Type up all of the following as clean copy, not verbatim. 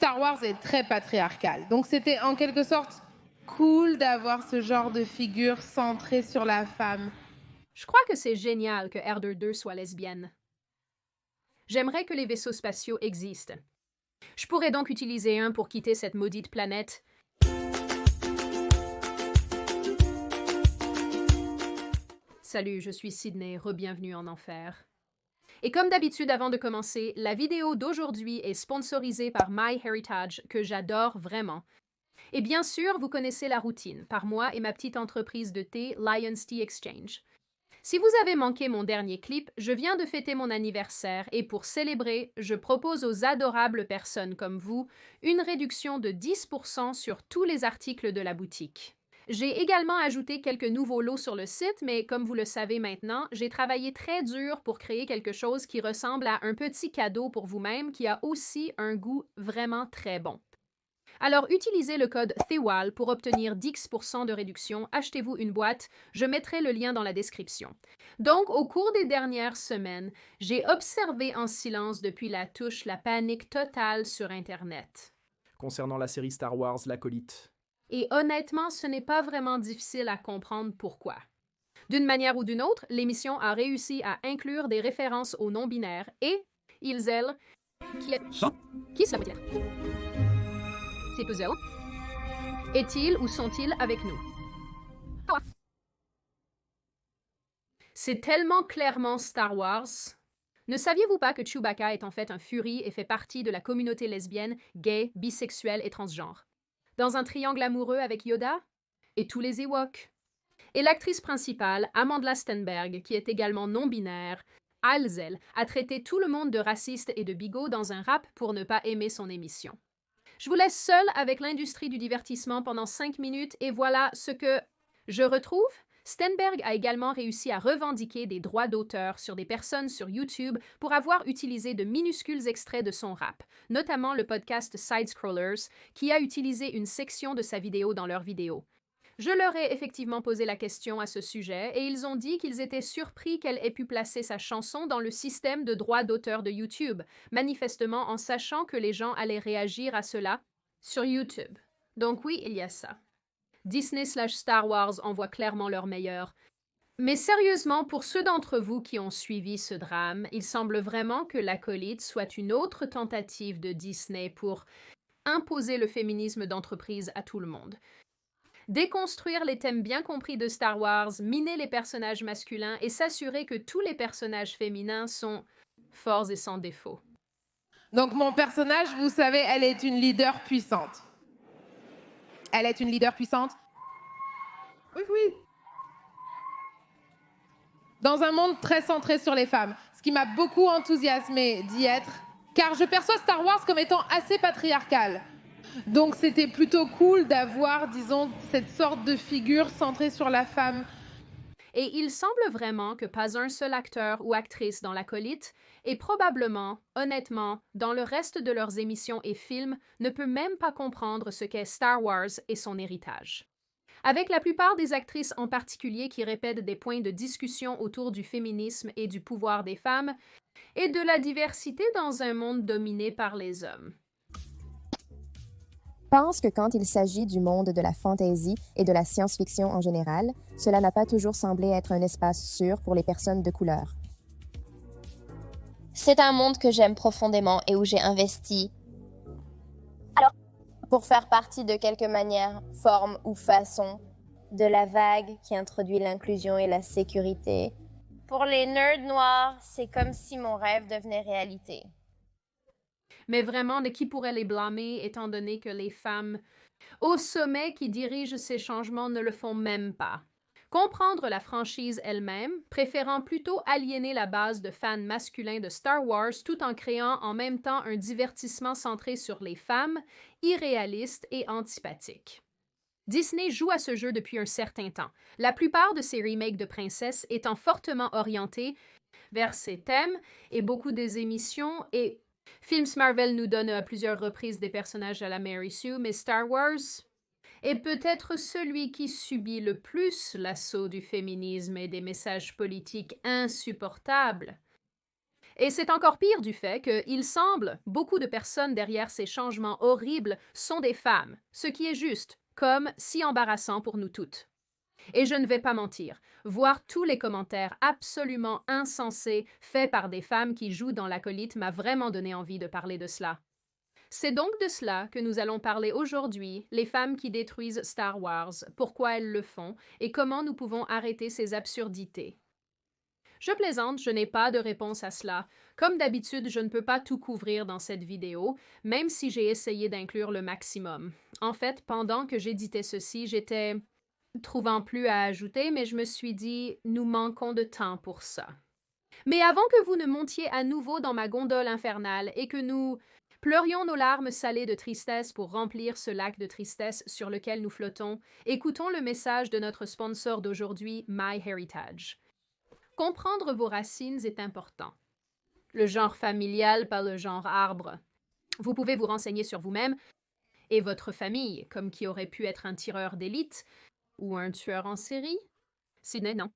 Star Wars est très patriarcal. Donc c'était en quelque sorte cool d'avoir ce genre de figure centrée sur la femme. Je crois que c'est génial que R2-D2 soit lesbienne. J'aimerais que les vaisseaux spatiaux existent. Je pourrais donc utiliser un pour quitter cette maudite planète. Salut, je suis Sydney, re-bienvenue en enfer. Et comme d'habitude avant de commencer, la vidéo d'aujourd'hui est sponsorisée par MyHeritage, que j'adore vraiment. Et bien sûr, vous connaissez la routine, par moi et ma petite entreprise de thé, Lions Tea Exchange. Si vous avez manqué mon dernier clip, je viens de fêter mon anniversaire et pour célébrer, je propose aux adorables personnes comme vous une réduction de 10% sur tous les articles de la boutique. J'ai également ajouté quelques nouveaux lots sur le site, mais comme vous le savez maintenant, j'ai travaillé très dur pour créer quelque chose qui ressemble à un petit cadeau pour vous-même qui a aussi un goût vraiment très bon. Alors, utilisez le code THEWAL pour obtenir 10% de réduction. Achetez-vous une boîte. Je mettrai le lien dans la description. Donc, au cours des dernières semaines, j'ai observé en silence depuis la touche la panique totale sur Internet. Concernant la série Star Wars, l'Acolyte. Et honnêtement, ce n'est pas vraiment difficile à comprendre pourquoi. D'une manière ou d'une autre, l'émission a réussi à inclure des références aux non-binaires et ils, elles, qui cela veut dire? C'est puzzle. Est-il ou sont-ils avec nous? C'est tellement clairement Star Wars. Ne saviez-vous pas que Chewbacca est en fait un Fury et fait partie de la communauté lesbienne, gay, bisexuelle et transgenre? Dans un triangle amoureux avec Yoda? Et tous les Ewoks? Et l'actrice principale, Amandla Stenberg, qui est également non-binaire, Alzel, a traité tout le monde de raciste et de bigot dans un rap pour ne pas aimer son émission. Je vous laisse seule avec l'industrie du divertissement pendant 5 minutes et voilà ce que je retrouve. Stenberg a également réussi à revendiquer des droits d'auteur sur des personnes sur YouTube pour avoir utilisé de minuscules extraits de son rap, notamment le podcast Side Scrollers, qui a utilisé une section de sa vidéo dans leur vidéo. Je leur ai effectivement posé la question à ce sujet et ils ont dit qu'ils étaient surpris qu'elle ait pu placer sa chanson dans le système de droits d'auteur de YouTube, manifestement en sachant que les gens allaient réagir à cela sur YouTube. Donc oui, il y a ça. Disney/Star Wars envoie clairement leur meilleur. Mais sérieusement, pour ceux d'entre vous qui ont suivi ce drame, il semble vraiment que l'Acolyte soit une autre tentative de Disney pour imposer le féminisme d'entreprise à tout le monde. Déconstruire les thèmes bien compris de Star Wars, miner les personnages masculins et s'assurer que tous les personnages féminins sont forts et sans défaut. Donc mon personnage, vous savez, elle est une leader puissante. Elle est une leader puissante? Oui, oui. Dans un monde très centré sur les femmes, ce qui m'a beaucoup enthousiasmée d'y être, car je perçois Star Wars comme étant assez patriarcal. Donc c'était plutôt cool d'avoir, disons, cette sorte de figure centrée sur la femme. Et il semble vraiment que pas un seul acteur ou actrice dans l'Acolyte, et probablement, honnêtement, dans le reste de leurs émissions et films, ne peut même pas comprendre ce qu'est Star Wars et son héritage. Avec la plupart des actrices en particulier qui répètent des points de discussion autour du féminisme et du pouvoir des femmes, et de la diversité dans un monde dominé par les hommes. Pense que quand il s'agit du monde de la fantasy et de la science-fiction en général, cela n'a pas toujours semblé être un espace sûr pour les personnes de couleur. C'est un monde que j'aime profondément et où j'ai investi. Alors, pour faire partie de quelque manière, forme ou façon de la vague qui introduit l'inclusion et la sécurité. Pour les nerds noirs, c'est comme si mon rêve devenait réalité. Mais vraiment, de qui pourrait les blâmer, étant donné que les femmes au sommet qui dirigent ces changements ne le font même pas? Comprendre la franchise elle-même, préférant plutôt aliéner la base de fans masculins de Star Wars tout en créant en même temps un divertissement centré sur les femmes, irréaliste et antipathique. Disney joue à ce jeu depuis un certain temps, la plupart de ses remakes de princesses étant fortement orientés vers ces thèmes et beaucoup des émissions et films Marvel nous donnent à plusieurs reprises des personnages à la Mary Sue, mais Star Wars est peut-être celui qui subit le plus l'assaut du féminisme et des messages politiques insupportables. Et c'est encore pire du fait qu'il semble beaucoup de personnes derrière ces changements horribles sont des femmes, ce qui est juste, comme si embarrassant pour nous toutes. Et je ne vais pas mentir, voir tous les commentaires absolument insensés faits par des femmes qui jouent dans l'acolyte m'a vraiment donné envie de parler de cela. C'est donc de cela que nous allons parler aujourd'hui, les femmes qui détruisent Star Wars, pourquoi elles le font et comment nous pouvons arrêter ces absurdités. Je plaisante, je n'ai pas de réponse à cela. Comme d'habitude, je ne peux pas tout couvrir dans cette vidéo, même si j'ai essayé d'inclure le maximum. En fait, pendant que j'éditais ceci, j'étais trouvant plus à ajouter, mais je me suis dit, nous manquons de temps pour ça. Mais avant que vous ne montiez à nouveau dans ma gondole infernale et que nous pleurions nos larmes salées de tristesse pour remplir ce lac de tristesse sur lequel nous flottons, écoutons le message de notre sponsor d'aujourd'hui, MyHeritage. Comprendre vos racines est important. Le genre familial, pas le genre arbre. Vous pouvez vous renseigner sur vous-même et votre famille, comme qui aurait pu être un tireur d'élite ou un tueur en série. Sinon, non.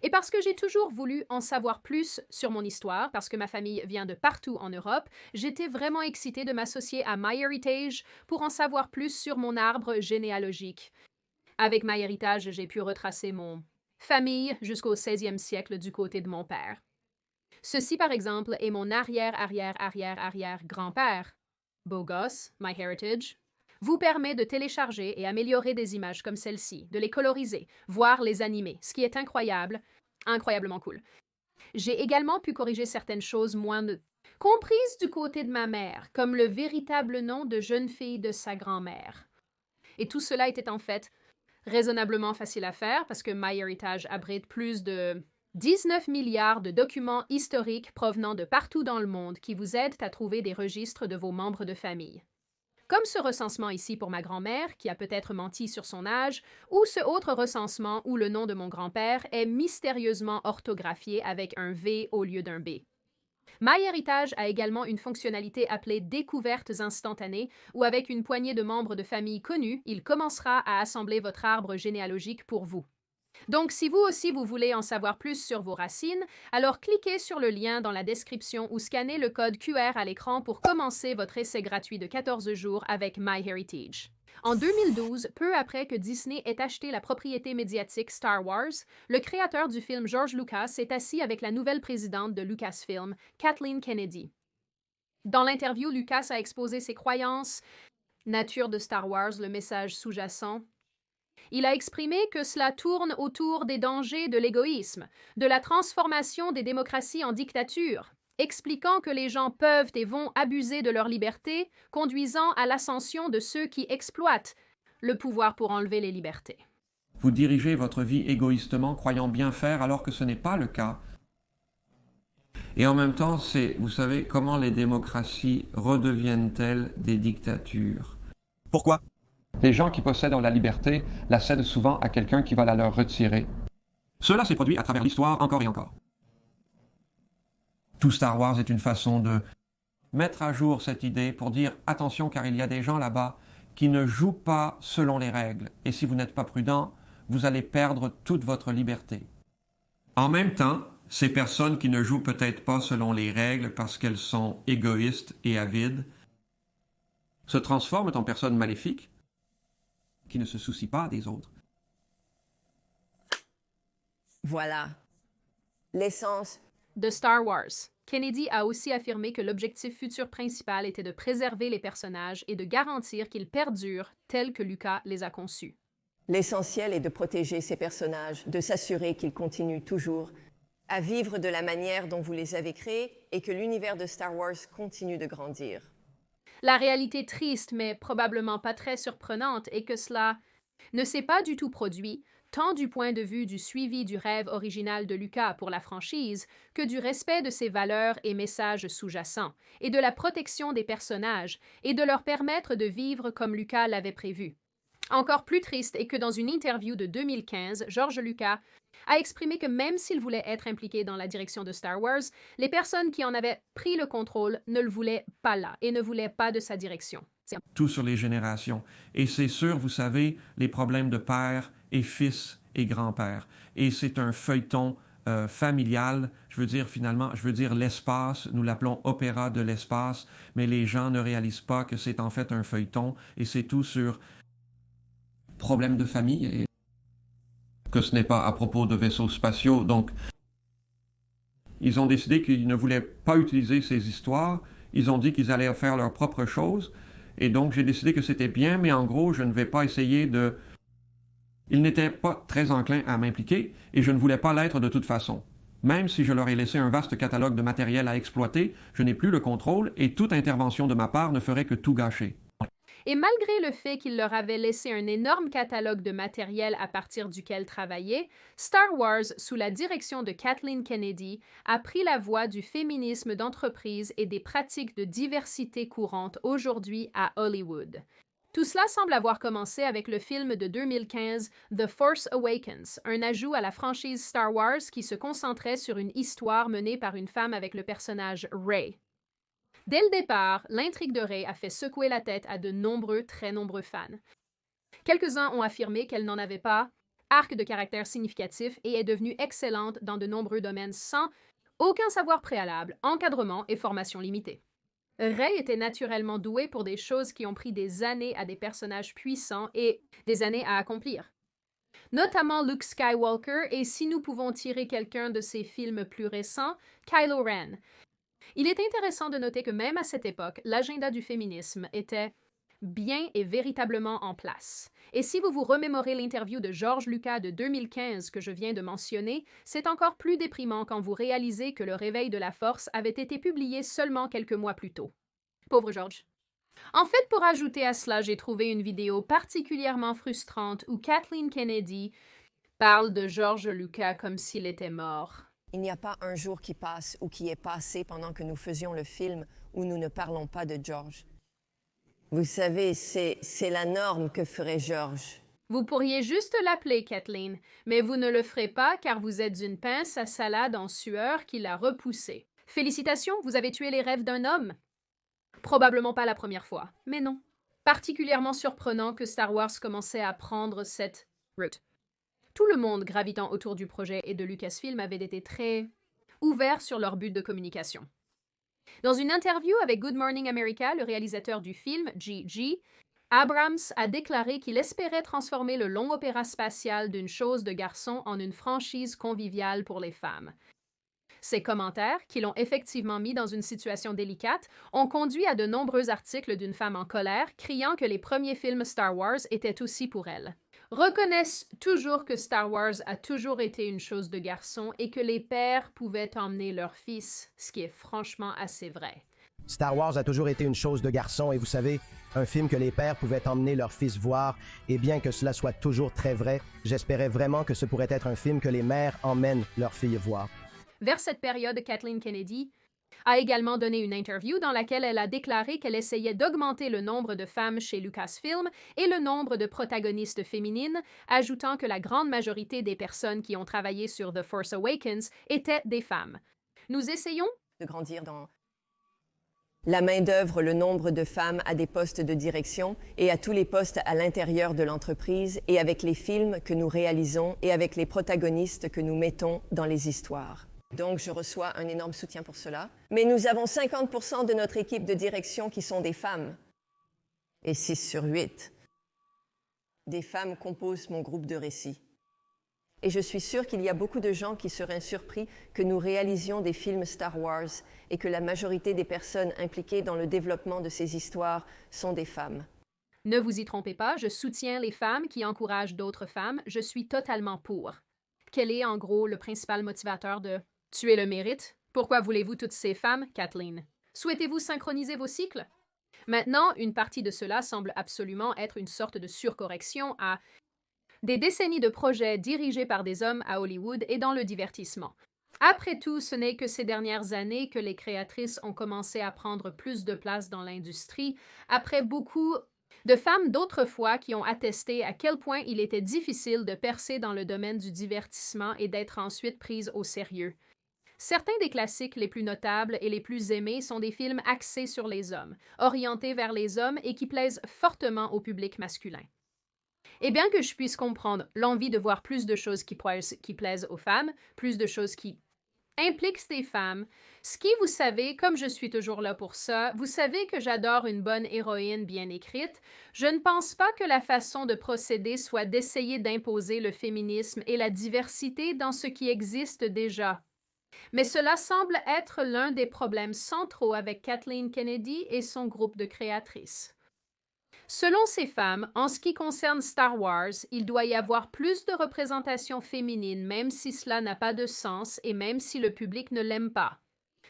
Et parce que j'ai toujours voulu en savoir plus sur mon histoire, parce que ma famille vient de partout en Europe, j'étais vraiment excitée de m'associer à MyHeritage pour en savoir plus sur mon arbre généalogique. Avec MyHeritage, j'ai pu retracer mon famille jusqu'au 16e siècle du côté de mon père. Ceci, par exemple, est mon arrière-arrière-arrière-arrière-grand-père. Beau gosse, MyHeritage vous permet de télécharger et améliorer des images comme celle-ci, de les coloriser, voire les animer, ce qui est incroyable, incroyablement cool. J'ai également pu corriger certaines choses moins comprises du côté de ma mère, comme le véritable nom de jeune fille de sa grand-mère. Et tout cela était en fait raisonnablement facile à faire parce que MyHeritage abrite plus de 19 milliards de documents historiques provenant de partout dans le monde qui vous aident à trouver des registres de vos membres de famille. Comme ce recensement ici pour ma grand-mère, qui a peut-être menti sur son âge, ou ce autre recensement où le nom de mon grand-père est mystérieusement orthographié avec un V au lieu d'un B. MyHeritage a également une fonctionnalité appelée Découvertes instantanées, où avec une poignée de membres de famille connus, il commencera à assembler votre arbre généalogique pour vous. Donc, si vous aussi vous voulez en savoir plus sur vos racines, alors cliquez sur le lien dans la description ou scannez le code QR à l'écran pour commencer votre essai gratuit de 14 jours avec MyHeritage. En 2012, peu après que Disney ait acheté la propriété médiatique Star Wars, le créateur du film George Lucas s'est assis avec la nouvelle présidente de Lucasfilm, Kathleen Kennedy. Dans l'interview, Lucas a exposé ses croyances, nature de Star Wars, le message sous-jacent. Il a exprimé que cela tourne autour des dangers de l'égoïsme, de la transformation des démocraties en dictature, expliquant que les gens peuvent et vont abuser de leur liberté, conduisant à l'ascension de ceux qui exploitent le pouvoir pour enlever les libertés. Vous dirigez votre vie égoïstement, croyant bien faire, alors que ce n'est pas le cas. Et en même temps, vous savez, comment les démocraties redeviennent-elles des dictatures? Pourquoi? Les gens qui possèdent la liberté la cèdent souvent à quelqu'un qui va la leur retirer. Cela s'est produit à travers l'histoire encore et encore. Tout Star Wars est une façon de mettre à jour cette idée pour dire « Attention, car il y a des gens là-bas qui ne jouent pas selon les règles. Et si vous n'êtes pas prudent, vous allez perdre toute votre liberté. » En même temps, ces personnes qui ne jouent peut-être pas selon les règles parce qu'elles sont égoïstes et avides se transforment en personnes maléfiques qui ne se soucient pas des autres. Voilà. L'essence de Star Wars. Kennedy a aussi affirmé que l'objectif futur principal était de préserver les personnages et de garantir qu'ils perdurent tels que Lucas les a conçus. L'essentiel est de protéger ces personnages, de s'assurer qu'ils continuent toujours à vivre de la manière dont vous les avez créés et que l'univers de Star Wars continue de grandir. La réalité triste, mais probablement pas très surprenante, est que cela ne s'est pas du tout produit, tant du point de vue du suivi du rêve original de Lucas pour la franchise que du respect de ses valeurs et messages sous-jacents, et de la protection des personnages, et de leur permettre de vivre comme Lucas l'avait prévu. Encore plus triste est que dans une interview de 2015, George Lucas a exprimé que même s'il voulait être impliqué dans la direction de Star Wars, les personnes qui en avaient pris le contrôle ne le voulaient pas là et ne voulaient pas de sa direction. Tout sur les générations. Et c'est sûr, vous savez, les problèmes de père et fils et grand-père. Et c'est un feuilleton familial. Je veux dire finalement, je veux dire l'espace, nous l'appelons opéra de l'espace, mais les gens ne réalisent pas que c'est en fait un feuilleton et c'est tout sur problèmes de famille et que ce n'est pas à propos de vaisseaux spatiaux. Donc, ils ont décidé qu'ils ne voulaient pas utiliser ces histoires. Ils ont dit qu'ils allaient faire leur propre chose. Et donc, j'ai décidé que c'était bien, mais en gros, je ne vais pas essayer de... Ils n'étaient pas très enclins à m'impliquer et je ne voulais pas l'être de toute façon. Même si je leur ai laissé un vaste catalogue de matériel à exploiter, je n'ai plus le contrôle et toute intervention de ma part ne ferait que tout gâcher. Et malgré le fait qu'il leur avait laissé un énorme catalogue de matériel à partir duquel travailler, Star Wars, sous la direction de Kathleen Kennedy, a pris la voie du féminisme d'entreprise et des pratiques de diversité courantes aujourd'hui à Hollywood. Tout cela semble avoir commencé avec le film de 2015 The Force Awakens, un ajout à la franchise Star Wars qui se concentrait sur une histoire menée par une femme avec le personnage Rey. Dès le départ, l'intrigue de Rey a fait secouer la tête à de nombreux, très nombreux fans. Quelques-uns ont affirmé qu'elle n'en avait pas arc de caractère significatif et est devenue excellente dans de nombreux domaines sans aucun savoir préalable, encadrement et formation limitée. Rey était naturellement douée pour des choses qui ont pris des années à des personnages puissants et des années à accomplir. Notamment Luke Skywalker et, si nous pouvons tirer quelqu'un de ses films plus récents, Kylo Ren. Il est intéressant de noter que même à cette époque, l'agenda du féminisme était bien et véritablement en place. Et si vous vous remémorez l'interview de George Lucas de 2015 que je viens de mentionner, c'est encore plus déprimant quand vous réalisez que Le Réveil de la Force avait été publié seulement quelques mois plus tôt. Pauvre George. En fait, pour ajouter à cela, j'ai trouvé une vidéo particulièrement frustrante où Kathleen Kennedy parle de George Lucas comme s'il était mort. Il n'y a pas un jour qui passe ou qui est passé pendant que nous faisions le film où nous ne parlons pas de George. Vous savez, c'est la norme que ferait George. Vous pourriez juste l'appeler Kathleen, mais vous ne le ferez pas car vous êtes une pince à salade en sueur qui l'a repoussé. Félicitations, vous avez tué les rêves d'un homme. Probablement pas la première fois, mais non. Particulièrement surprenant que Star Wars commençait à prendre cette route. Tout le monde gravitant autour du projet et de Lucasfilm avait été très ouvert sur leur but de communication. Dans une interview avec Good Morning America, le réalisateur du film, G.G., Abrams a déclaré qu'il espérait transformer le long opéra spatial d'une chose de garçon en une franchise conviviale pour les femmes. Ces commentaires, qui l'ont effectivement mis dans une situation délicate, ont conduit à de nombreux articles d'une femme en colère, criant que les premiers films Star Wars étaient aussi pour elle. Reconnaissent toujours que Star Wars a toujours été une chose de garçon et que les pères pouvaient emmener leurs fils, ce qui est franchement assez vrai. Star Wars a toujours été une chose de garçon et vous savez, un film que les pères pouvaient emmener leurs fils voir, et bien que cela soit toujours très vrai, j'espérais vraiment que ce pourrait être un film que les mères emmènent leurs filles voir. Vers cette période, Kathleen Kennedy a également donné une interview dans laquelle elle a déclaré qu'elle essayait d'augmenter le nombre de femmes chez Lucasfilm et le nombre de protagonistes féminines, ajoutant que la grande majorité des personnes qui ont travaillé sur The Force Awakens étaient des femmes. Nous essayons de grandir dans la main-d'œuvre, le nombre de femmes à des postes de direction et à tous les postes à l'intérieur de l'entreprise et avec les films que nous réalisons et avec les protagonistes que nous mettons dans les histoires. Donc, je reçois un énorme soutien pour cela. Mais nous avons 50% de notre équipe de direction qui sont des femmes. Et 6 sur 8. Des femmes composent mon groupe de récits. Et je suis sûre qu'il y a beaucoup de gens qui seraient surpris que nous réalisions des films Star Wars et que la majorité des personnes impliquées dans le développement de ces histoires sont des femmes. Ne vous y trompez pas, je soutiens les femmes qui encouragent d'autres femmes, je suis totalement pour. Quel est en gros le principal motivateur de tuer le mérite? Pourquoi voulez-vous toutes ces femmes, Kathleen? Souhaitez-vous synchroniser vos cycles? Maintenant, une partie de cela semble absolument être une sorte de surcorrection à des décennies de projets dirigés par des hommes à Hollywood et dans le divertissement. Après tout, ce n'est que ces dernières années que les créatrices ont commencé à prendre plus de place dans l'industrie, après beaucoup de femmes d'autrefois qui ont attesté à quel point il était difficile de percer dans le domaine du divertissement et d'être ensuite prises au sérieux. Certains des classiques les plus notables et les plus aimés sont des films axés sur les hommes, orientés vers les hommes et qui plaisent fortement au public masculin. Et bien que je puisse comprendre l'envie de voir plus de choses qui plaisent aux femmes, plus de choses qui impliquent des femmes, vous savez, comme je suis toujours là pour ça, vous savez que j'adore une bonne héroïne bien écrite, je ne pense pas que la façon de procéder soit d'essayer d'imposer le féminisme et la diversité dans ce qui existe déjà. Mais cela semble être l'un des problèmes centraux avec Kathleen Kennedy et son groupe de créatrices. Selon ces femmes, en ce qui concerne Star Wars, il doit y avoir plus de représentation féminine, même si cela n'a pas de sens et même si le public ne l'aime pas.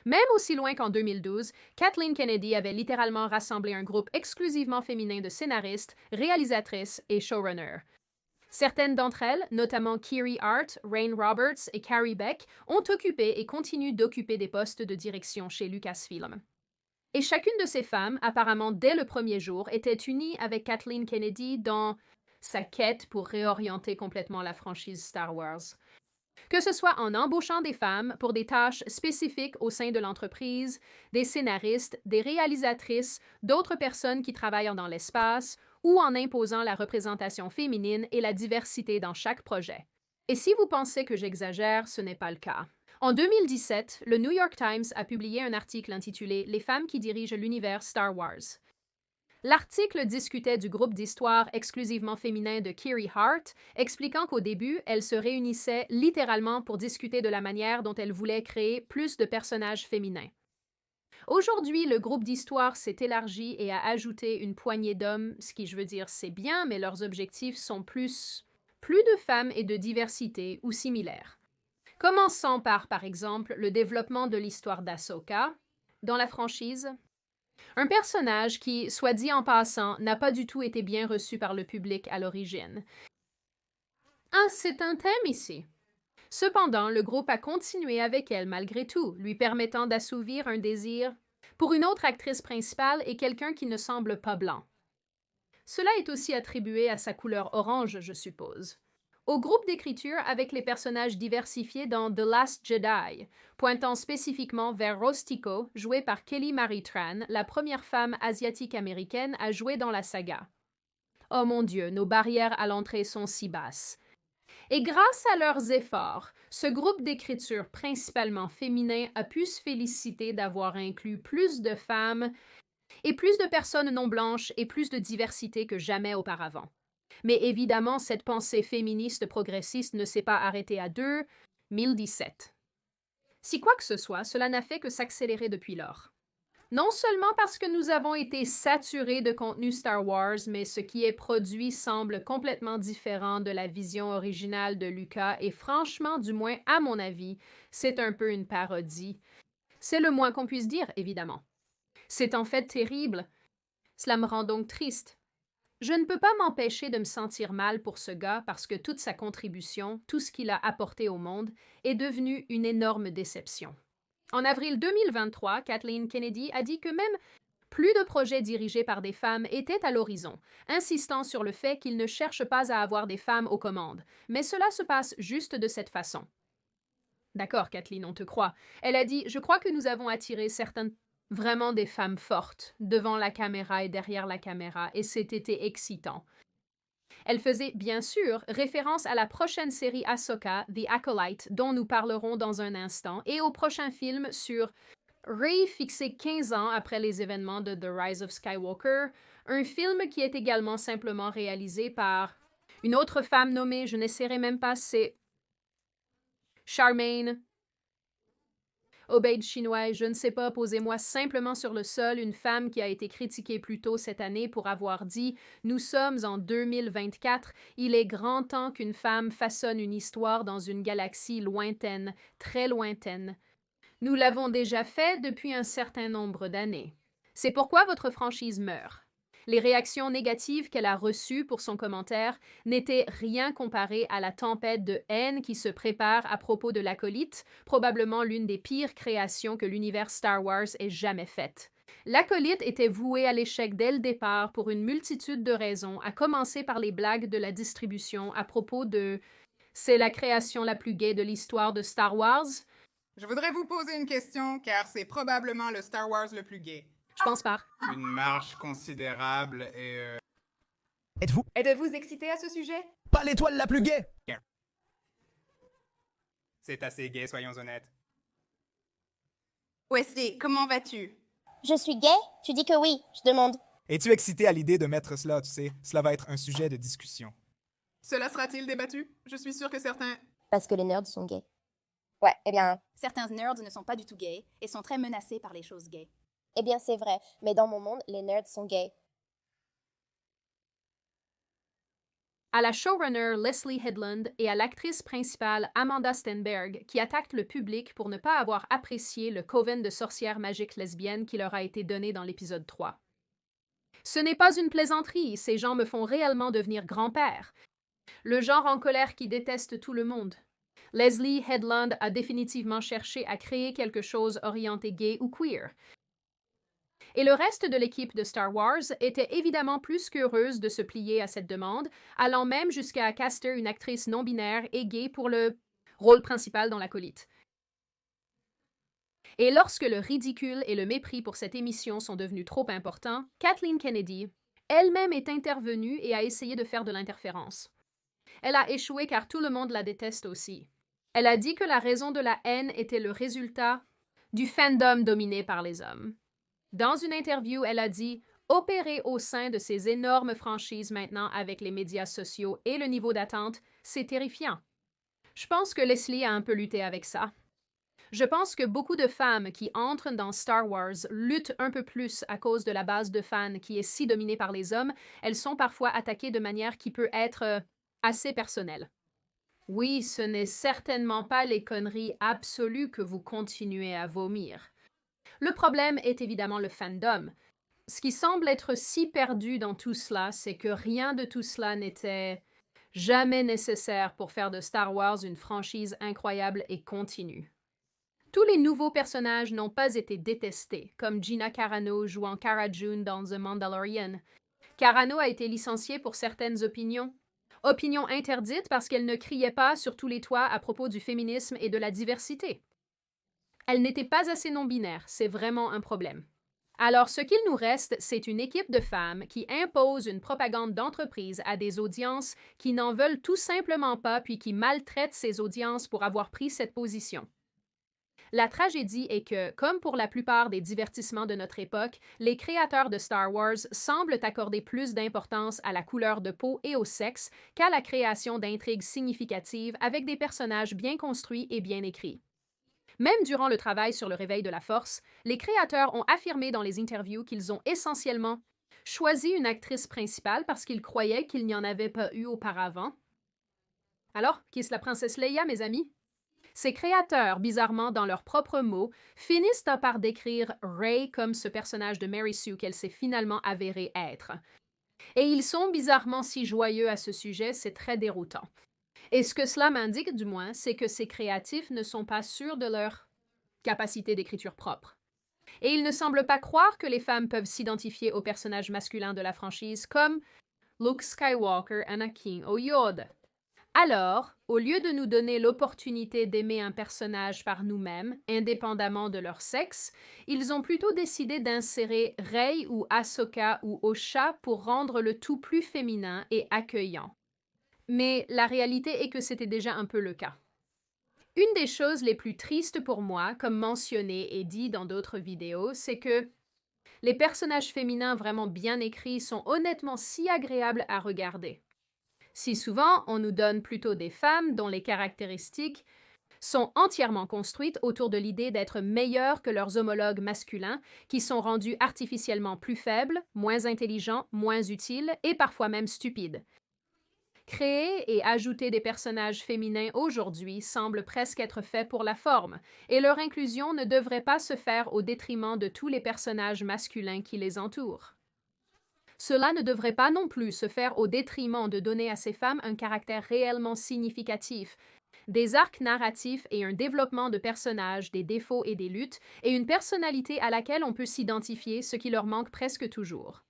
Même aussi loin qu'en 2012, Kathleen Kennedy avait littéralement rassemblé un groupe exclusivement féminin de scénaristes, réalisatrices et showrunners. Certaines d'entre elles, notamment Kiri Hart, Rain Roberts et Carrie Beck, ont occupé et continuent d'occuper des postes de direction chez Lucasfilm. Et chacune de ces femmes, apparemment dès le premier jour, était unie avec Kathleen Kennedy dans sa quête pour réorienter complètement la franchise Star Wars. Que ce soit en embauchant des femmes pour des tâches spécifiques au sein de l'entreprise, des scénaristes, des réalisatrices, d'autres personnes qui travaillent dans l'espace, ou en imposant la représentation féminine et la diversité dans chaque projet. Et si vous pensez que j'exagère, ce n'est pas le cas. En 2017, le New York Times a publié un article intitulé « Les femmes qui dirigent l'univers Star Wars ». L'article discutait du groupe d'histoire exclusivement féminin de Kiri Hart, expliquant qu'au début, elle se réunissait littéralement pour discuter de la manière dont elle voulait créer plus de personnages féminins. Aujourd'hui, le groupe d'histoire s'est élargi et a ajouté une poignée d'hommes, ce qui, je veux dire, c'est bien, mais leurs objectifs sont plus de femmes et de diversité ou similaires. Commençons par exemple, le développement de l'histoire d'Ahsoka dans la franchise. Un personnage qui, soit dit en passant, n'a pas du tout été bien reçu par le public à l'origine. Ah, c'est un thème ici. Cependant, le groupe a continué avec elle malgré tout, lui permettant d'assouvir un désir pour une autre actrice principale et quelqu'un qui ne semble pas blanc. Cela est aussi attribué à sa couleur orange, je suppose. Au groupe d'écriture avec les personnages diversifiés dans The Last Jedi, pointant spécifiquement vers Rose Tico, jouée par Kelly Marie Tran, la première femme asiatique-américaine à jouer dans la saga. Oh mon Dieu, nos barrières à l'entrée sont si basses. Et grâce à leurs efforts, ce groupe d'écriture principalement féminin a pu se féliciter d'avoir inclus plus de femmes et plus de personnes non blanches et plus de diversité que jamais auparavant. Mais évidemment, cette pensée féministe progressiste ne s'est pas arrêtée à 2017. Si quoi que ce soit, cela n'a fait que s'accélérer depuis lors. Non seulement parce que nous avons été saturés de contenu Star Wars, mais ce qui est produit semble complètement différent de la vision originale de Lucas et franchement, du moins à mon avis, c'est un peu une parodie. C'est le moins qu'on puisse dire, évidemment. C'est en fait terrible. Cela me rend donc triste. Je ne peux pas m'empêcher de me sentir mal pour ce gars parce que toute sa contribution, tout ce qu'il a apporté au monde, est devenu une énorme déception. En avril 2023, Kathleen Kennedy a dit que même plus de projets dirigés par des femmes étaient à l'horizon, insistant sur le fait qu'il ne cherche pas à avoir des femmes aux commandes, mais cela se passe juste de cette façon. D'accord, Kathleen, on te croit. Elle a dit « Je crois que nous avons attiré vraiment des femmes fortes, devant la caméra et derrière la caméra, et c'était excitant. » Elle faisait, bien sûr, référence à la prochaine série Ahsoka, The Acolyte, dont nous parlerons dans un instant, et au prochain film sur Rey fixé 15 ans après les événements de The Rise of Skywalker, un film qui est également simplement réalisé par une autre femme nommée, je n'essaierai même pas, c'est Charmaine Obeid chinois, je ne sais pas, posez-moi simplement sur le sol une femme qui a été critiquée plus tôt cette année pour avoir dit « Nous sommes en 2024, il est grand temps qu'une femme façonne une histoire dans une galaxie lointaine, très lointaine. Nous l'avons déjà fait depuis un certain nombre d'années. C'est pourquoi votre franchise meurt. » Les réactions négatives qu'elle a reçues pour son commentaire n'étaient rien comparées à la tempête de haine qui se prépare à propos de l'Acolyte, probablement l'une des pires créations que l'univers Star Wars ait jamais faite. L'Acolyte était voué à l'échec dès le départ pour une multitude de raisons, à commencer par les blagues de la distribution à propos de « C'est la création la plus gaie de l'histoire de Star Wars ». Je voudrais vous poser une question, car c'est probablement le Star Wars le plus gai. Je pense pas. Une marge considérable Êtes-vous excité à ce sujet? Pas l'étoile la plus gaie! C'est assez gay, soyons honnêtes. Wesley, comment vas-tu? Je suis gay? Tu dis que oui, je demande. Es-tu excité à l'idée de mettre cela, tu sais? Cela va être un sujet de discussion. Cela sera-t-il débattu? Je suis sûre que certains... Parce que les nerds sont gays. Ouais, eh bien... Certains nerds ne sont pas du tout gays et sont très menacés par les choses gays. Eh bien, c'est vrai, mais dans mon monde, les nerds sont gays. À la showrunner Leslie Headland et à l'actrice principale Amanda Stenberg qui attaquent le public pour ne pas avoir apprécié le coven de sorcières magiques lesbiennes qui leur a été donné dans l'épisode 3. Ce n'est pas une plaisanterie, ces gens me font réellement devenir grand-père. Le genre en colère qui déteste tout le monde. Leslie Headland a définitivement cherché à créer quelque chose orienté gay ou queer. Et le reste de l'équipe de Star Wars était évidemment plus qu'heureuse de se plier à cette demande, allant même jusqu'à caster une actrice non-binaire et gay pour le rôle principal dans l'acolyte. Et lorsque le ridicule et le mépris pour cette émission sont devenus trop importants, Kathleen Kennedy elle-même est intervenue et a essayé de faire de l'interférence. Elle a échoué car tout le monde la déteste aussi. Elle a dit que la raison de la haine était le résultat du fandom dominé par les hommes. Dans une interview, elle a dit « Opérer au sein de ces énormes franchises maintenant avec les médias sociaux et le niveau d'attente, c'est terrifiant. » Je pense que Leslie a un peu lutté avec ça. Je pense que beaucoup de femmes qui entrent dans Star Wars luttent un peu plus à cause de la base de fans qui est si dominée par les hommes. Elles sont parfois attaquées de manière qui peut être assez personnelle. Oui, ce n'est certainement pas les conneries absolues que vous continuez à vomir. Le problème est évidemment le fandom. Ce qui semble être si perdu dans tout cela, c'est que rien de tout cela n'était jamais nécessaire pour faire de Star Wars une franchise incroyable et continue. Tous les nouveaux personnages n'ont pas été détestés, comme Gina Carano jouant Cara Dune dans The Mandalorian. Carano a été licenciée pour certaines opinions. Opinions interdites parce qu'elle ne criait pas sur tous les toits à propos du féminisme et de la diversité. Elle n'était pas assez non-binaire, c'est vraiment un problème. Alors, ce qu'il nous reste, c'est une équipe de femmes qui impose une propagande d'entreprise à des audiences qui n'en veulent tout simplement pas puis qui maltraitent ces audiences pour avoir pris cette position. La tragédie est que, comme pour la plupart des divertissements de notre époque, les créateurs de Star Wars semblent accorder plus d'importance à la couleur de peau et au sexe qu'à la création d'intrigues significatives avec des personnages bien construits et bien écrits. Même durant le travail sur le réveil de la Force, les créateurs ont affirmé dans les interviews qu'ils ont essentiellement choisi une actrice principale parce qu'ils croyaient qu'il n'y en avait pas eu auparavant. Alors, qui est la princesse Leia, mes amis? Ces créateurs, bizarrement dans leurs propres mots, finissent par décrire Rey comme ce personnage de Mary Sue qu'elle s'est finalement avérée être. Et ils sont bizarrement si joyeux à ce sujet, c'est très déroutant. Et ce que cela m'indique, du moins, c'est que ces créatifs ne sont pas sûrs de leur capacité d'écriture propre. Et ils ne semblent pas croire que les femmes peuvent s'identifier aux personnages masculins de la franchise comme Luke Skywalker, Anakin ou Yoda. Alors, au lieu de nous donner l'opportunité d'aimer un personnage par nous-mêmes, indépendamment de leur sexe, ils ont plutôt décidé d'insérer Rey ou Ahsoka ou Osha pour rendre le tout plus féminin et accueillant. Mais la réalité est que c'était déjà un peu le cas. Une des choses les plus tristes pour moi, comme mentionné et dit dans d'autres vidéos, c'est que les personnages féminins vraiment bien écrits sont honnêtement si agréables à regarder. Si souvent, on nous donne plutôt des femmes dont les caractéristiques sont entièrement construites autour de l'idée d'être meilleures que leurs homologues masculins, qui sont rendus artificiellement plus faibles, moins intelligents, moins utiles et parfois même stupides. Créer et ajouter des personnages féminins aujourd'hui semble presque être fait pour la forme, et leur inclusion ne devrait pas se faire au détriment de tous les personnages masculins qui les entourent. Cela ne devrait pas non plus se faire au détriment de donner à ces femmes un caractère réellement significatif, des arcs narratifs et un développement de personnages, des défauts et des luttes, et une personnalité à laquelle on peut s'identifier, ce qui leur manque presque toujours.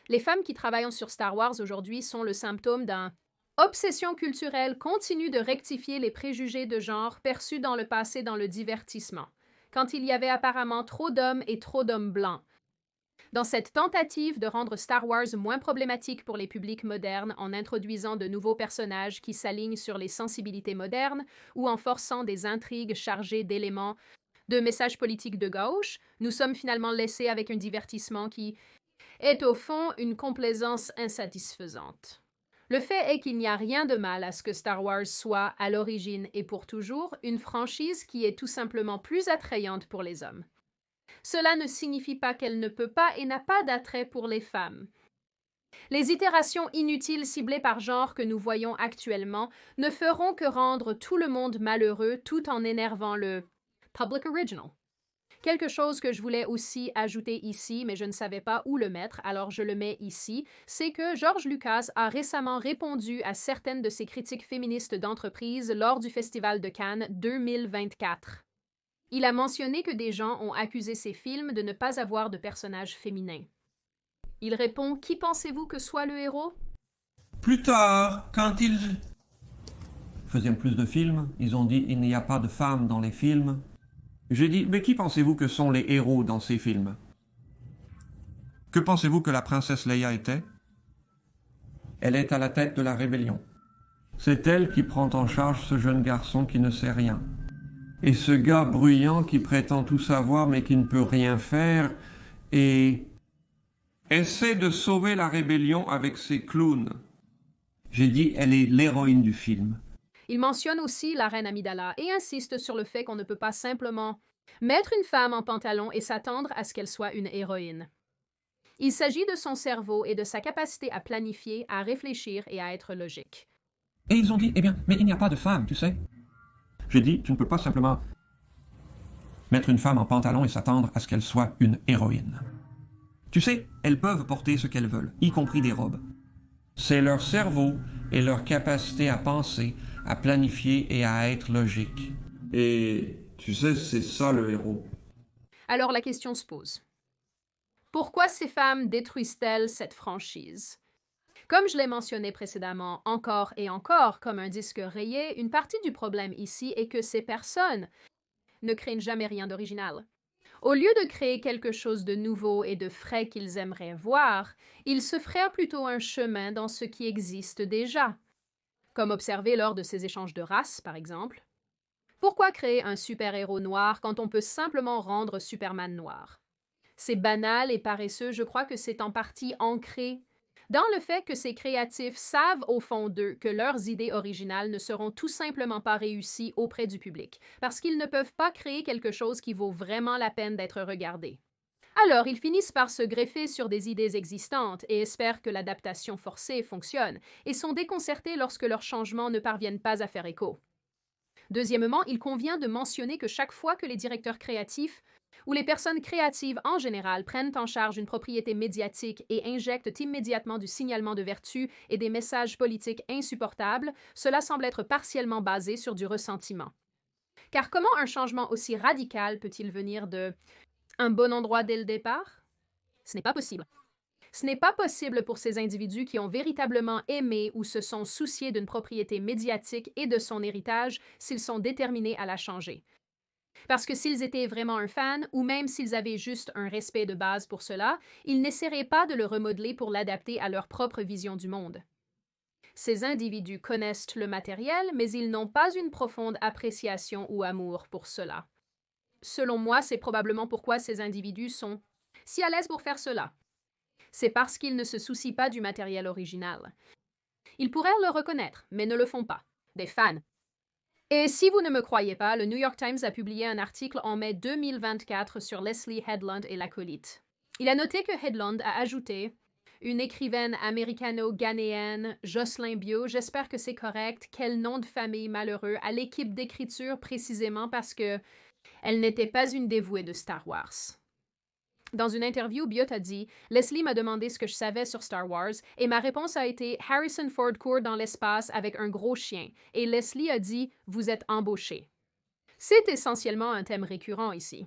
Les femmes qui travaillent sur Star Wars aujourd'hui sont le symptôme d'un obsession culturelle continue de rectifier les préjugés de genre perçus dans le passé dans le divertissement, quand il y avait apparemment trop d'hommes et trop d'hommes blancs. Dans cette tentative de rendre Star Wars moins problématique pour les publics modernes en introduisant de nouveaux personnages qui s'alignent sur les sensibilités modernes ou en forçant des intrigues chargées d'éléments de messages politiques de gauche, nous sommes finalement laissés avec un divertissement qui est au fond une complaisance insatisfaisante. Le fait est qu'il n'y a rien de mal à ce que Star Wars soit, à l'origine et pour toujours, une franchise qui est tout simplement plus attrayante pour les hommes. Cela ne signifie pas qu'elle ne peut pas et n'a pas d'attrait pour les femmes. Les itérations inutiles ciblées par genre que nous voyons actuellement ne feront que rendre tout le monde malheureux tout en énervant le Public Original. Quelque chose que je voulais aussi ajouter ici, mais je ne savais pas où le mettre, alors je le mets ici, c'est que George Lucas a récemment répondu à certaines de ses critiques féministes d'entreprise lors du Festival de Cannes 2024. Il a mentionné que des gens ont accusé ses films de ne pas avoir de personnages féminins. Il répond « Qui pensez-vous que soit le héros ?» Plus tard, quand ils faisaient plus de films, ils ont dit « Il n'y a pas de femmes dans les films ». J'ai dit « Mais qui pensez-vous que sont les héros dans ces films ?» Que pensez-vous que la princesse Leia était? Elle est à la tête de la rébellion. C'est elle qui prend en charge ce jeune garçon qui ne sait rien. Et ce gars bruyant qui prétend tout savoir mais qui ne peut rien faire et essaie de sauver la rébellion avec ses clowns. J'ai dit, elle est l'héroïne du film. Il mentionne aussi la reine Amidala et insiste sur le fait qu'on ne peut pas simplement mettre une femme en pantalon et s'attendre à ce qu'elle soit une héroïne. Il s'agit de son cerveau et de sa capacité à planifier, à réfléchir et à être logique. Et ils ont dit, eh bien, mais il n'y a pas de femme, tu sais. J'ai dit, tu ne peux pas simplement mettre une femme en pantalon et s'attendre à ce qu'elle soit une héroïne. Tu sais, elles peuvent porter ce qu'elles veulent, y compris des robes. C'est leur cerveau et leur capacité à penser, à planifier et à être logique. Et tu sais, c'est ça le héros. Alors la question se pose. Pourquoi ces femmes détruisent-elles cette franchise? Comme je l'ai mentionné précédemment, encore et encore, comme un disque rayé, une partie du problème ici est que ces personnes ne créent jamais rien d'original. Au lieu de créer quelque chose de nouveau et de frais qu'ils aimeraient voir, ils se feraient plutôt un chemin dans ce qui existe déjà. Comme observé lors de ces échanges de races, par exemple. Pourquoi créer un super-héros noir quand on peut simplement rendre Superman noir? C'est banal et paresseux, je crois que c'est en partie ancré dans le fait que ces créatifs savent au fond d'eux que leurs idées originales ne seront tout simplement pas réussies auprès du public, parce qu'ils ne peuvent pas créer quelque chose qui vaut vraiment la peine d'être regardé. Alors, ils finissent par se greffer sur des idées existantes et espèrent que l'adaptation forcée fonctionne, et sont déconcertés lorsque leurs changements ne parviennent pas à faire écho. Deuxièmement, il convient de mentionner que chaque fois que les directeurs créatifs ou les personnes créatives en général prennent en charge une propriété médiatique et injectent immédiatement du signalement de vertu et des messages politiques insupportables, cela semble être partiellement basé sur du ressentiment. Car comment un changement aussi radical peut-il venir de un bon endroit dès le départ? Ce n'est pas possible. Ce n'est pas possible pour ces individus qui ont véritablement aimé ou se sont souciés d'une propriété médiatique et de son héritage s'ils sont déterminés à la changer. Parce que s'ils étaient vraiment un fan, ou même s'ils avaient juste un respect de base pour cela, ils n'essaieraient pas de le remodeler pour l'adapter à leur propre vision du monde. Ces individus connaissent le matériel, mais ils n'ont pas une profonde appréciation ou amour pour cela. Selon moi, c'est probablement pourquoi ces individus sont si à l'aise pour faire cela. C'est parce qu'ils ne se soucient pas du matériel original. Ils pourraient le reconnaître, mais ne le font pas. Des fans. Et si vous ne me croyez pas, le New York Times a publié un article en mai 2024 sur Leslie Headland et l'acolyte. Il a noté que Headland a ajouté « Une écrivaine américano-ghanéenne, Jocelyn Bio, j'espère que c'est correct, quel nom de famille malheureux, à l'équipe d'écriture précisément parce que elle n'était pas une dévouée de Star Wars. » Dans une interview, Biot a dit « Leslie m'a demandé ce que je savais sur Star Wars et ma réponse a été « Harrison Ford court dans l'espace avec un gros chien. » Et Leslie a dit « Vous êtes embauché. » C'est essentiellement un thème récurrent ici.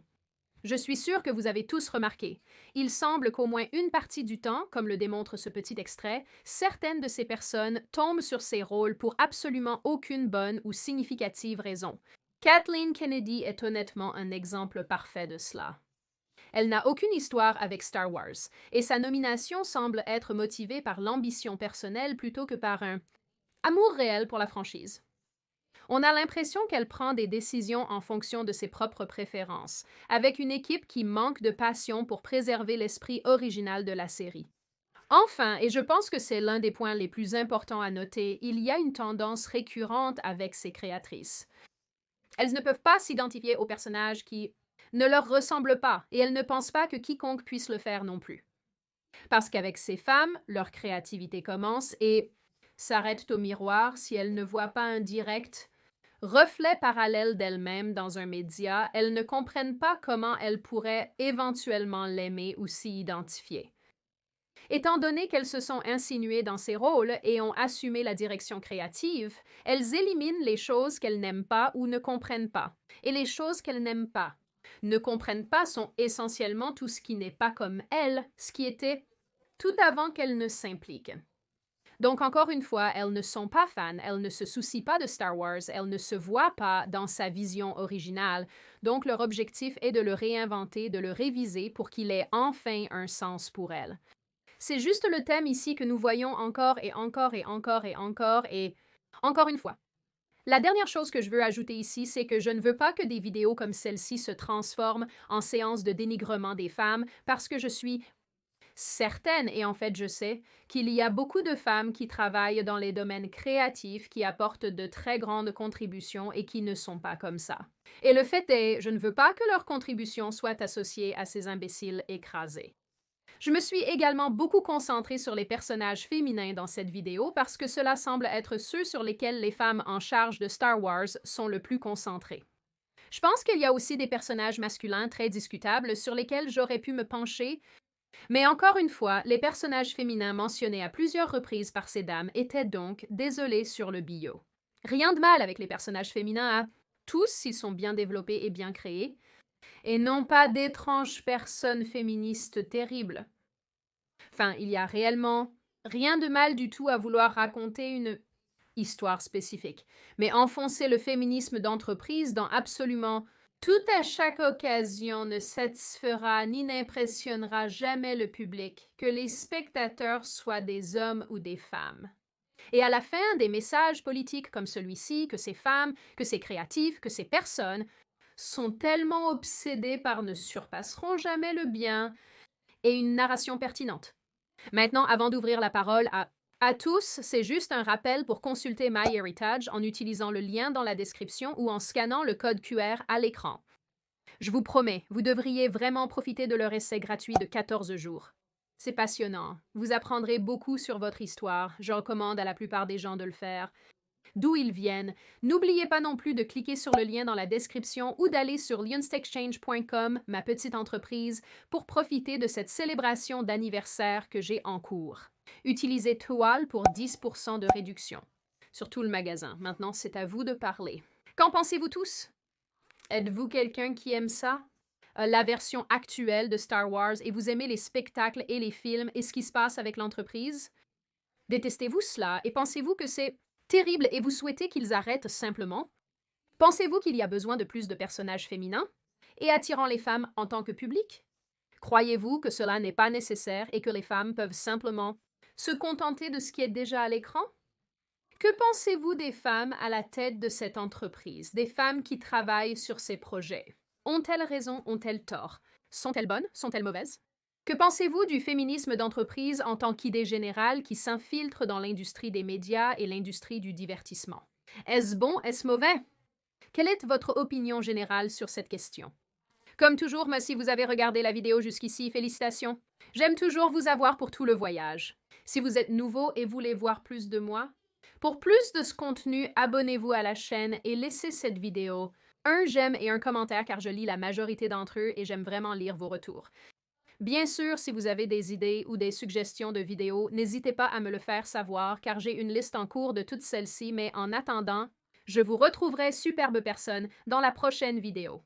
Je suis sûre que vous avez tous remarqué. Il semble qu'au moins une partie du temps, comme le démontre ce petit extrait, certaines de ces personnes tombent sur ces rôles pour absolument aucune bonne ou significative raison. Kathleen Kennedy est honnêtement un exemple parfait de cela. Elle n'a aucune histoire avec Star Wars, et sa nomination semble être motivée par l'ambition personnelle plutôt que par un amour réel pour la franchise. On a l'impression qu'elle prend des décisions en fonction de ses propres préférences, avec une équipe qui manque de passion pour préserver l'esprit original de la série. Enfin, et je pense que c'est l'un des points les plus importants à noter, il y a une tendance récurrente avec ces créatrices. Elles ne peuvent pas s'identifier aux personnages qui ne leur ressemblent pas, et elles ne pensent pas que quiconque puisse le faire non plus. Parce qu'avec ces femmes, leur créativité commence et s'arrête au miroir si elles ne voient pas un direct reflet parallèle d'elles-mêmes dans un média, elles ne comprennent pas comment elles pourraient éventuellement l'aimer ou s'y identifier. Étant donné qu'elles se sont insinuées dans ces rôles et ont assumé la direction créative, elles éliminent les choses qu'elles n'aiment pas ou ne comprennent pas. Et les choses qu'elles n'aiment pas, ne comprennent pas sont essentiellement tout ce qui n'est pas comme elles, ce qui était tout avant qu'elles ne s'impliquent. Donc, encore une fois, elles ne sont pas fans, elles ne se soucient pas de Star Wars, elles ne se voient pas dans sa vision originale. Donc, leur objectif est de le réinventer, de le réviser pour qu'il ait enfin un sens pour elles. C'est juste le thème ici que nous voyons encore et encore et encore et encore et encore une fois. La dernière chose que je veux ajouter ici, c'est que je ne veux pas que des vidéos comme celle-ci se transforment en séances de dénigrement des femmes parce que je suis certaine, et en fait je sais, qu'il y a beaucoup de femmes qui travaillent dans les domaines créatifs, qui apportent de très grandes contributions et qui ne sont pas comme ça. Et le fait est, je ne veux pas que leurs contributions soient associées à ces imbéciles écrasés. Je me suis également beaucoup concentrée sur les personnages féminins dans cette vidéo parce que cela semble être ceux sur lesquels les femmes en charge de Star Wars sont le plus concentrées. Je pense qu'il y a aussi des personnages masculins très discutables sur lesquels j'aurais pu me pencher, mais encore une fois, les personnages féminins mentionnés à plusieurs reprises par ces dames étaient donc désolés sur le bio. Rien de mal avec les personnages féminins à tous s'ils sont bien développés et bien créés, et non pas d'étranges personnes féministes terribles. Enfin, il y a réellement rien de mal du tout à vouloir raconter une histoire spécifique, mais enfoncer le féminisme d'entreprise dans absolument tout à chaque occasion ne satisfera ni n'impressionnera jamais le public, que les spectateurs soient des hommes ou des femmes. Et à la fin, des messages politiques comme celui-ci, que ces femmes, que ces créatifs, que ces personnes sont tellement obsédés par ne surpasseront jamais le bien et une narration pertinente. Maintenant, avant d'ouvrir la parole à tous, c'est juste un rappel pour consulter MyHeritage en utilisant le lien dans la description ou en scannant le code QR à l'écran. Je vous promets, vous devriez vraiment profiter de leur essai gratuit de 14 jours. C'est passionnant. Vous apprendrez beaucoup sur votre histoire. Je recommande à la plupart des gens de le faire. D'où ils viennent. N'oubliez pas non plus de cliquer sur le lien dans la description ou d'aller sur lionsexchange.com, ma petite entreprise, pour profiter de cette célébration d'anniversaire que j'ai en cours. Utilisez Toile pour 10% de réduction sur tout le magasin. Maintenant, c'est à vous de parler. Qu'en pensez-vous tous? Êtes-vous quelqu'un qui aime ça? La version actuelle de Star Wars et vous aimez les spectacles et les films et ce qui se passe avec l'entreprise? Détestez-vous cela et pensez-vous que c'est terrible et vous souhaitez qu'ils arrêtent simplement? Pensez-vous qu'il y a besoin de plus de personnages féminins et attirant les femmes en tant que public? Croyez-vous que cela n'est pas nécessaire et que les femmes peuvent simplement se contenter de ce qui est déjà à l'écran? Que pensez-vous des femmes à la tête de cette entreprise, des femmes qui travaillent sur ces projets? Ont-elles raison, ont-elles tort? Sont-elles bonnes, sont-elles mauvaises? Que pensez-vous du féminisme d'entreprise en tant qu'idée générale qui s'infiltre dans l'industrie des médias et l'industrie du divertissement? Est-ce bon, est-ce mauvais? Quelle est votre opinion générale sur cette question? Comme toujours, si vous avez regardé la vidéo jusqu'ici, félicitations. J'aime toujours vous avoir pour tout le voyage. Si vous êtes nouveau et voulez voir plus de moi, pour plus de ce contenu, abonnez-vous à la chaîne et laissez cette vidéo un j'aime et un commentaire car je lis la majorité d'entre eux et j'aime vraiment lire vos retours. Bien sûr, si vous avez des idées ou des suggestions de vidéos, n'hésitez pas à me le faire savoir car j'ai une liste en cours de toutes celles-ci, mais en attendant, je vous retrouverai superbe personne dans la prochaine vidéo.